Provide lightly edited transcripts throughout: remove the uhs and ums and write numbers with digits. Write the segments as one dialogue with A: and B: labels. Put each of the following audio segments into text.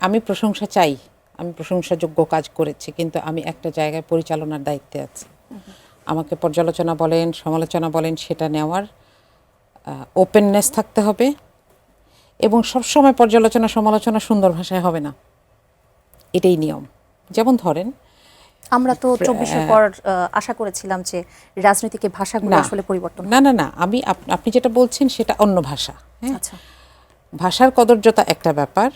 A: আমি প্রশংসা চাই, আমি প্রশংসাযোগ্য কাজ করেছি, কিন্তু আমি একটা জায়গায় পরিচালনার দায়িত্বে আছি। আমাকে পর্যালোচনা বলেন, সমালোচনা বলেন, সেটা নেওয়ার ওপেননেস থাকতে হবে, এবং সবসময় পর্যালোচনা সমালোচনা সুন্দর ভাষায় হবে না, এটাই নিয়ম। যেমন ধরেন,
B: আমরা তো 24-এর পর আশা করেছিলাম যে রাজনীতিকে ভাষাগুলো আসলে পরিবর্তন
A: না না না, আপনি যেটা বলছেন সেটা অন্য ভাষা। হ্যাঁ,
B: আচ্ছা,
A: ভাষার কদর্যতা একটা ব্যাপার,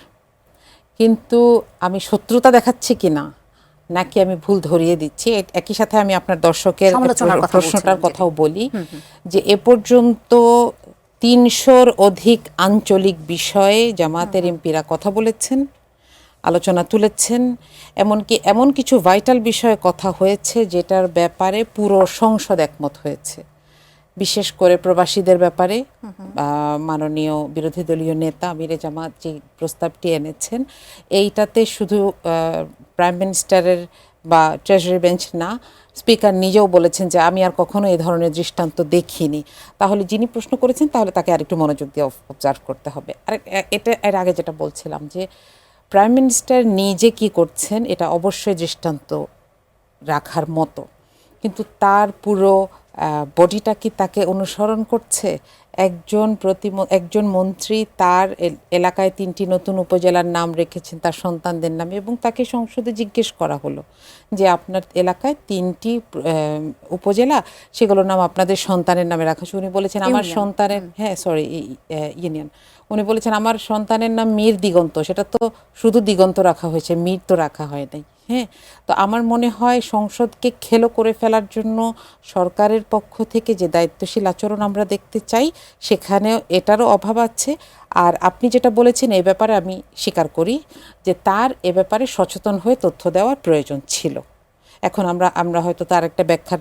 A: কিন্তু আমি শত্রুতা দেখাচ্ছি কি না, নাকি আমি ভুল ধরিয়ে দিচ্ছি, একই সাথে আমি আপনার দর্শকের প্রশ্নটার কথাও বলি যে এ পর্যন্ত 300-র অধিক আঞ্চলিক বিষয়ে জামায়াতের এমপিরা কথা বলেছেন, আলোচনা তুলেছেন, এমনকি এমন কিছু ভাইটাল বিষয়ে কথা হয়েছে যেটার ব্যাপারে পুরো সংসদ একমত হয়েছে। বিশেষ করে প্রবাসীদের ব্যাপারে মাননীয় বিরোধী দলীয় নেতা আমিরে জামাত যে প্রস্তাবটি এনেছেন, এইটাতে শুধু প্রাইম মিনিস্টারের বা ট্রেজারি বেঞ্চ না, স্পিকার নিজেও বলেছেন যে আমি আর কখনো এই ধরনের দৃষ্টান্ত দেখিনি। তাহলে যিনি প্রশ্ন করেছেন তাহলে তাকে আরেকটু মনোযোগ দিয়ে অবজার্ভ করতে হবে। আর এটা এর আগে যেটা বলছিলাম যে প্রাইম মিনিস্টার নিজে কি করছেন এটা অবশ্যই দৃষ্টান্ত রাখার মতো, কিন্তু তার পুরো বডিটা কি তাকে অনুসরণ করছে? একজন মন্ত্রী তার এলাকায় 3টি নতুন উপজেলার নাম রেখেছেন তার সন্তানদের নামে, এবং তাকে সংসদে জিজ্ঞেস করা হলো যে আপনার এলাকায় 3টি উপজেলা, সেগুলোর নাম আপনাদের সন্তানের নামে রাখা হয়েছে। উনি বলেছেন আমার সন্তানের ইউনিয়ন, উনি বলেছেন আমার সন্তানের নাম মীর দিগন্ত, সেটা তো শুধু দিগন্ত রাখা হয়েছে, মীর তো রাখা হয় নাই। হ্যাঁ, তো আমার মনে হয় সংসদকে খেলো করে ফেলার জন্য সরকারের পক্ষ থেকে যে দায়িত্বশীল আচরণ আমরা দেখতে চাই, সেখানেও এটারও অভাব আছে। আর আপনি যেটা বলেছেন এই ব্যাপারে আমি স্বীকার করি যে তার এ ব্যাপারে সচেতন হয়ে তথ্য দেওয়ার প্রয়োজন ছিল। এখন আমরা হয়তো তার একটা ব্যাখ্যার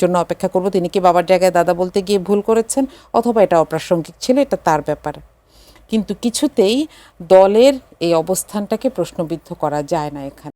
A: জন্য অপেক্ষা করব, তিনি কি বাবার জায়গায় দাদা বলতে গিয়ে ভুল করেছেন, অথবা এটা অপ্রাসঙ্গিক ছিল, এটা তার ব্যাপার। কিন্তু কিছুতেই দলের এই অবস্থানটাকে প্রশ্নবিদ্ধ করা যায় না এখানে।